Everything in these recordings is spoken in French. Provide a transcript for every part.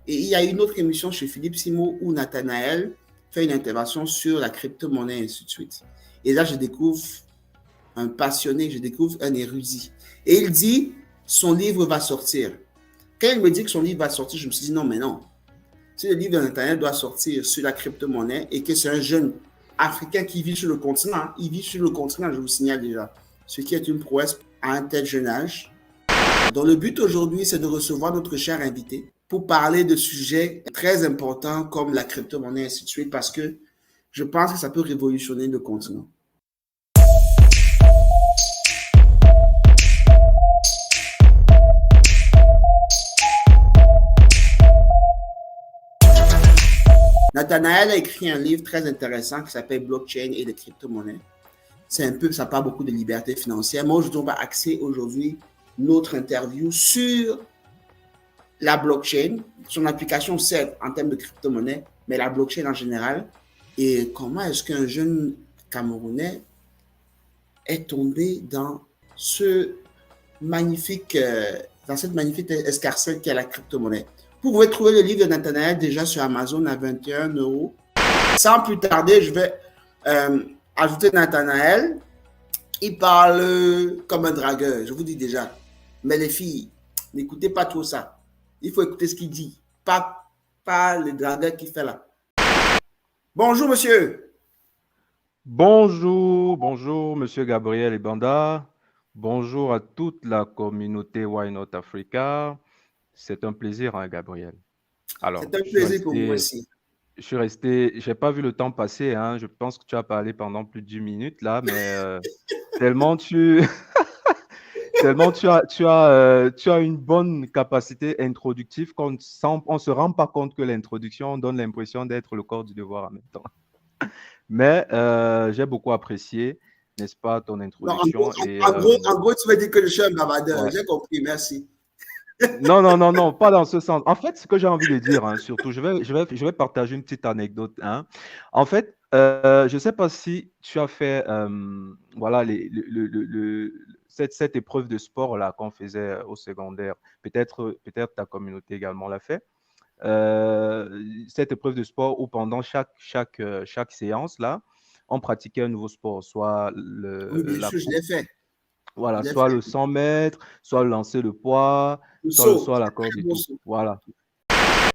Et il y a une autre émission chez Philippe Simo où Nathanaël fait une intervention sur la crypto-monnaie et ainsi de suite. Et là, je découvre un passionné, je découvre un érudit. Et il dit, son livre va sortir. Quand il me dit que son livre va sortir, je me suis dit non, mais non. Si le livre de Nathanaël doit sortir sur la crypto-monnaie et que c'est un jeune africain qui vit sur le continent, il vit sur le continent, je vous signale déjà, ce qui est une prouesse à un tel jeune âge. Donc le but aujourd'hui, c'est de recevoir notre cher invité pour parler de sujets très importants comme la crypto-monnaie et ainsi de suite, parce que je pense que ça peut révolutionner le continent. Nathanaël a écrit un livre très intéressant qui s'appelle Blockchain et les crypto-monnaies. C'est un peu, ça parle beaucoup de liberté financière. Moi, je dois axer aujourd'hui notre interview sur la blockchain, son application certes en termes de crypto-monnaie, mais la blockchain en général. Et comment est-ce qu'un jeune Camerounais est tombé dans ce magnifique, dans cette magnifique escarcelle qu'est la crypto-monnaie. Vous pouvez trouver le livre de Nathanaël déjà sur Amazon à 21 €. Sans plus tarder, je vais ajouter Nathanaël. Il parle comme un dragueur, je vous dis déjà. Mais les filles, n'écoutez pas trop ça. Il faut écouter ce qu'il dit. Pas le dragueur qui fait là. Bonjour, monsieur. Bonjour, monsieur Gabriel Ebanda. Bonjour à toute la communauté Why Not Africa. C'est un plaisir, hein, Gabriel. Alors, c'est un plaisir pour moi aussi. Je suis resté, j'ai pas vu le temps passer, hein. Je pense que tu as parlé pendant plus de 10 minutes là, mais tellement tu as une bonne capacité introductive qu'on ne se rend pas compte que l'introduction donne l'impression d'être le corps du devoir en même temps. Mais j'ai beaucoup apprécié, n'est-ce pas, ton introduction. En gros, tu veux dire que je suis un bavardeur. Ouais. J'ai compris, merci. Non, pas dans ce sens. En fait, ce que j'ai envie de dire, hein, surtout, je vais partager une petite anecdote. Hein. En fait, je ne sais pas si tu as fait voilà, cette épreuve de sport là qu'on faisait au secondaire. Peut-être ta communauté également l'a fait. Cette épreuve de sport où pendant chaque séance là, on pratiquait un nouveau sport, soit oui, bien sûr, je l'ai fait. Voilà, soit le 100 mètres, soit le lancer de poids, soit la corde et tout. Voilà,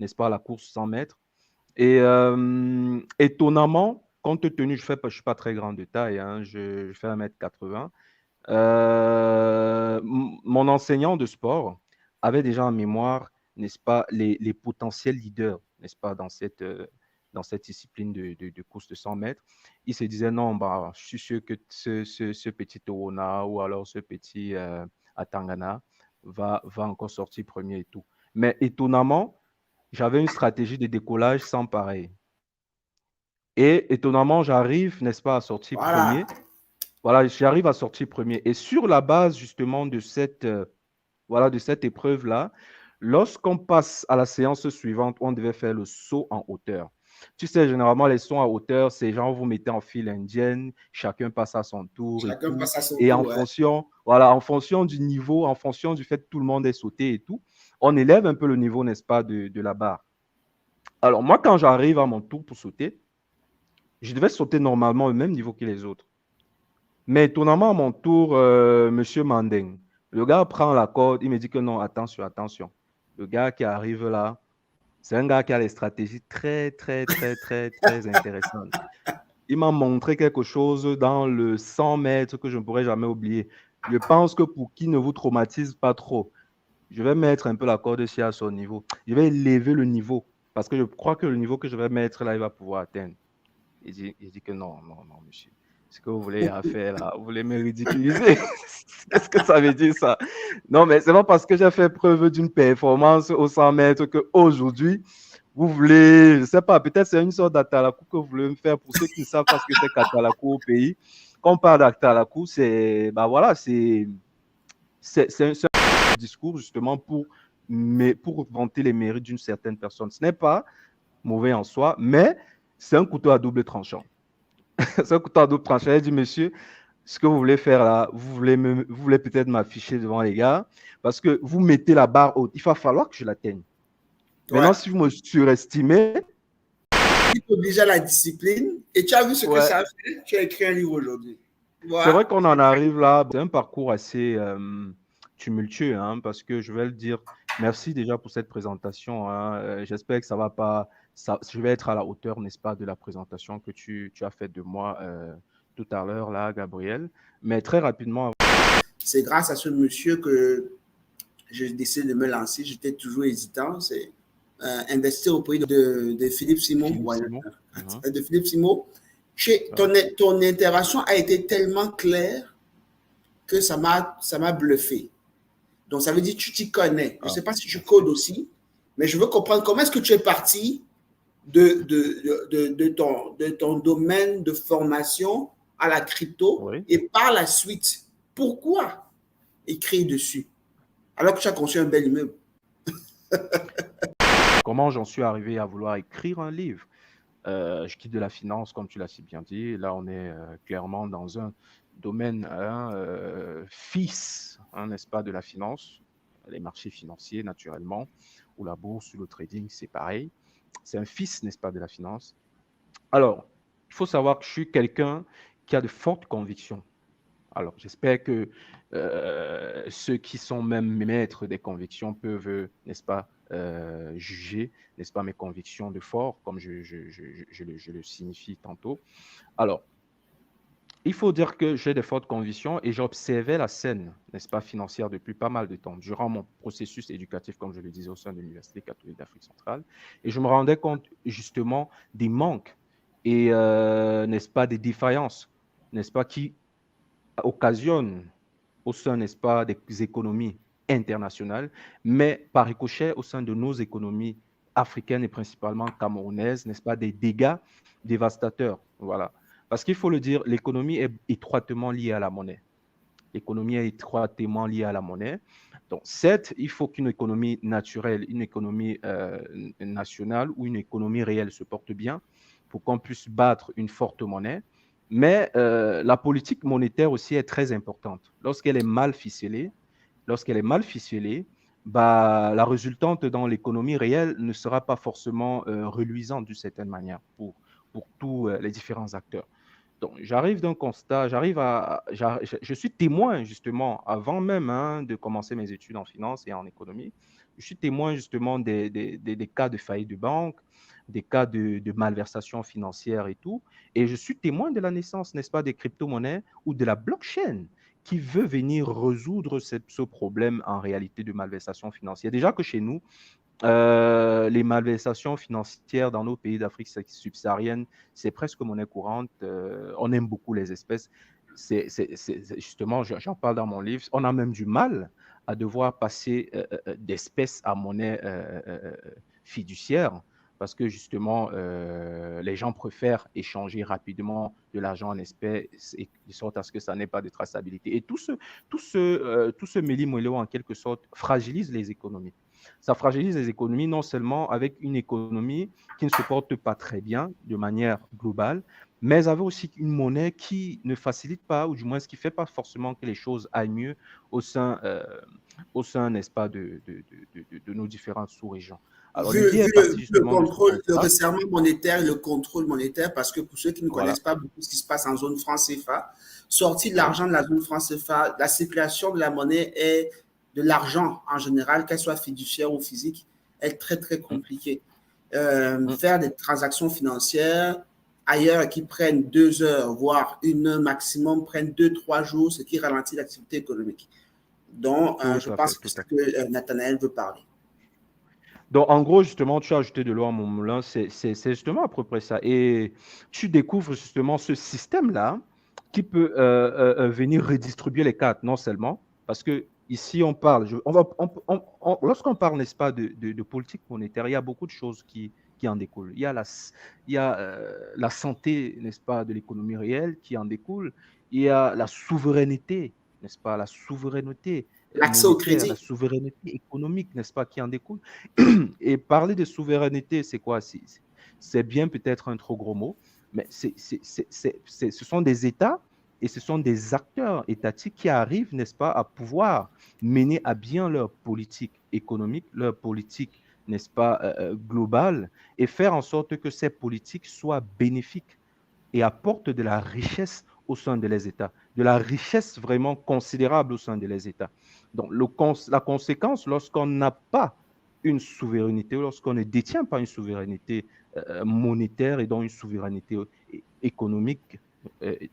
n'est-ce pas, la course 100 mètres. Et étonnamment, compte tenu, je ne suis pas très grand de taille, hein, je fais 1m80. Mon enseignant de sport avait déjà en mémoire, n'est-ce pas, les potentiels leaders, n'est-ce pas, dans cette discipline de course de 100 mètres. Il se disait, non, bah, je suis sûr que ce petit Orona ou alors ce petit Atangana va encore sortir premier et tout. Mais étonnamment, j'avais une stratégie de décollage sans pareil. Et étonnamment, j'arrive, n'est-ce pas, à sortir premier. Voilà, j'arrive à sortir premier. Et sur la base, justement, de cette épreuve-là, lorsqu'on passe à la séance suivante, on devait faire le saut en hauteur. Tu sais, généralement, les sauts en hauteur, c'est genre, vous mettez en file indienne, chacun passe à son tour et tout. Et en fonction, voilà, en fonction du niveau, en fonction du fait que tout le monde est sauté et tout, on élève un peu le niveau, n'est-ce pas, de la barre. Alors, moi, quand j'arrive à mon tour pour sauter, je devais sauter normalement au même niveau que les autres. Mais étonnamment, à mon tour, monsieur Mandeng, le gars prend la corde, il me dit que non, attention. Le gars qui arrive là, c'est un gars qui a des stratégies très intéressantes. Il m'a montré quelque chose dans le 100 mètres que je ne pourrai jamais oublier. Je pense que pour qu'il ne vous traumatise pas trop, je vais mettre un peu la corde ici à son niveau. Je vais élever le niveau parce que je crois que le niveau que je vais mettre là, il va pouvoir atteindre. Il dit que non, monsieur. Ce que vous voulez faire là, vous voulez me ridiculiser. Est-ce que ça veut dire ça? Non, mais c'est pas parce que j'ai fait preuve d'une performance au 100 mètres qu'aujourd'hui, vous voulez, je sais pas, peut-être c'est une sorte d'Atalakou que vous voulez me faire. Pour ceux qui ne savent pas ce que c'est qu'Atalakou au pays, quand on parle d'Atalakou, c'est, bah voilà, c'est un discours justement pour vanter les mérites d'une certaine personne. Ce n'est pas mauvais en soi, mais c'est un couteau à double tranchant. C'est un couteau à double tranchant. Il dit, monsieur, ce que vous voulez faire là, vous voulez peut-être m'afficher devant les gars, parce que vous mettez la barre haute. Il va falloir que je l'atteigne. Maintenant, si vous me surestimez... Tu obliges à la discipline et tu as vu ce que ça a fait. Tu as écrit un livre aujourd'hui. Voilà. C'est vrai qu'on en arrive là. C'est un parcours assez tumultueux, hein, parce que je vais le dire. Merci déjà pour cette présentation. Hein. J'espère que ça va pas... je vais être à la hauteur, n'est-ce pas, de la présentation que tu as faite de moi tout à l'heure, là, Gabriel. Mais très rapidement... C'est grâce à ce monsieur que j'ai décidé de me lancer. J'étais toujours hésitant. C'est investir au pays de Philippe Simon. De Philippe Simon. Ton intervention a été tellement claire que ça m'a bluffé. Donc, ça veut dire que tu t'y connais. Je ne sais pas si tu codes aussi, mais je veux comprendre comment est-ce que tu es parti de ton domaine de formation à la crypto et par la suite, pourquoi écrire dessus alors que tu as conçu un bel immeuble? Comment j'en suis arrivé à vouloir écrire un livre? Je quitte de la finance, comme tu l'as si bien dit. Là, on est clairement dans un domaine fils, n'est-ce pas, de la finance, les marchés financiers, naturellement, ou la bourse, ou le trading, c'est pareil. C'est un fils, n'est-ce pas, de la finance. Alors, il faut savoir que je suis quelqu'un qui a de fortes convictions. Alors, j'espère que ceux qui sont même maîtres des convictions peuvent, n'est-ce pas, juger, n'est-ce pas, mes convictions de fort, comme je le signifie tantôt. Alors, il faut dire que j'ai de fortes convictions et j'observais la scène, n'est-ce pas, financière depuis pas mal de temps, durant mon processus éducatif, comme je le disais, au sein de l'Université catholique d'Afrique centrale. Et je me rendais compte, justement, des manques et, n'est-ce pas, des défaillances, n'est-ce pas, qui occasionnent au sein, n'est-ce pas, des économies internationales, mais par ricochet au sein de nos économies africaines et principalement camerounaises, n'est-ce pas, des dégâts dévastateurs. Voilà. Parce qu'il faut le dire, l'économie est étroitement liée à la monnaie. L'économie est étroitement liée à la monnaie. Donc, certes, il faut qu'une économie naturelle, une économie nationale ou une économie réelle se porte bien pour qu'on puisse battre une forte monnaie. Mais la politique monétaire aussi est très importante. Lorsqu'elle est mal ficelée, la résultante dans l'économie réelle ne sera pas forcément reluisante d'une certaine manière pour tous les différents acteurs. Donc, j'arrive d'un constat, je suis témoin justement, avant même de commencer mes études en finance et en économie, je suis témoin justement des cas de faillite de banque, des cas de malversation financière et tout, et je suis témoin de la naissance, n'est-ce pas, des crypto-monnaies ou de la blockchain qui veut venir résoudre ce problème en réalité de malversation financière. Déjà que chez nous, les malversations financières dans nos pays d'Afrique subsaharienne, c'est presque monnaie courante. On aime beaucoup les espèces. Justement, j'en parle dans mon livre. On a même du mal à devoir passer d'espèces à monnaie fiduciaire parce que justement, les gens préfèrent échanger rapidement de l'argent en espèces et de sorte à ce que ça n'ait pas de traçabilité. Et tout ce méli-mélo, en quelque sorte, fragilise les économies. Ça fragilise les économies, non seulement avec une économie qui ne se porte pas très bien de manière globale, mais avec aussi une monnaie qui ne facilite pas, ou du moins ce qui ne fait pas forcément que les choses aillent mieux au sein n'est-ce pas, de nos différentes sous-régions. Alors, vu le contrôle, le resserrement monétaire et le contrôle monétaire, parce que pour ceux qui ne connaissent pas beaucoup ce qui se passe en zone franc CFA, sortir de l'argent de la zone franc CFA, la circulation de la monnaie est de l'argent en général, qu'elle soit fiduciaire ou physique, est très, très compliquée. Faire des transactions financières ailleurs qui prennent 2 heures, voire 1 heure maximum, prennent 2-3 jours, ce qui ralentit l'activité économique. Donc, je pense que c'est ce que Nathanaël veut parler. Donc, en gros, justement, tu as ajouté de l'eau à mon moulin, c'est justement à peu près ça. Et tu découvres justement ce système-là qui peut venir redistribuer les cartes, non seulement, parce que ici, on parle, lorsqu'on parle, n'est-ce pas, de politique monétaire, il y a beaucoup de choses qui en découlent. Il y a la santé, n'est-ce pas, de l'économie réelle qui en découle. Il y a la souveraineté, n'est-ce pas, la souveraineté l'accès au crédit, la souveraineté économique, n'est-ce pas, qui en découle. Et parler de souveraineté, c'est quoi? C'est bien peut-être un trop gros mot, mais ce sont des États et ce sont des acteurs étatiques qui arrivent, n'est-ce pas, à pouvoir mener à bien leur politique économique, leur politique, n'est-ce pas, globale, et faire en sorte que ces politiques soient bénéfiques et apportent de la richesse au sein de les États, de la richesse vraiment considérable au sein de les États. Donc, la conséquence, lorsqu'on n'a pas une souveraineté, lorsqu'on ne détient pas une souveraineté monétaire et donc une souveraineté économique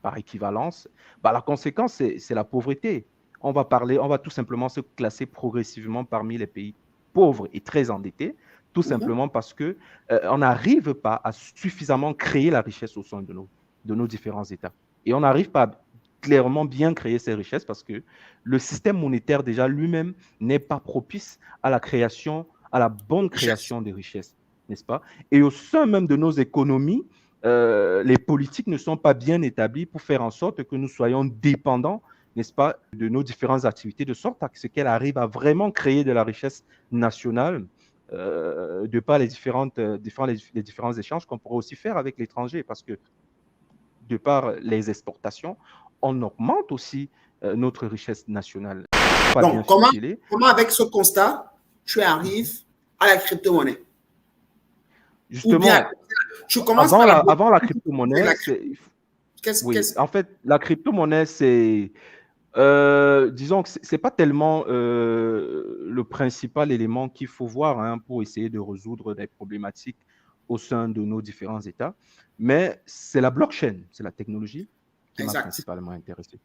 par équivalence, bah, la conséquence, c'est la pauvreté. On va tout simplement se classer progressivement parmi les pays pauvres et très endettés, tout simplement parce que on n'arrive pas à suffisamment créer la richesse au sein de nos différents États. Et on n'arrive pas à clairement bien créer ces richesses parce que le système monétaire déjà lui-même n'est pas propice à la création, à la bonne création des richesses, n'est-ce pas? Et au sein même de nos économies, les politiques ne sont pas bien établies pour faire en sorte que nous soyons dépendants, n'est-ce pas, de nos différentes activités, de sorte à ce qu'elles arrivent à vraiment créer de la richesse nationale de par les différents échanges qu'on pourrait aussi faire avec l'étranger, parce que de par les exportations, on augmente aussi notre richesse nationale. Donc, comment avec ce constat, tu arrives à la crypto-monnaie? Justement, bien, tu commences avant la crypto-monnaie, en fait, la crypto-monnaie, c'est, disons que ce n'est pas tellement le principal élément qu'il faut voir pour essayer de résoudre des problématiques au sein de nos différents États, mais c'est la blockchain, c'est la technologie qui m'a principalement intéressé.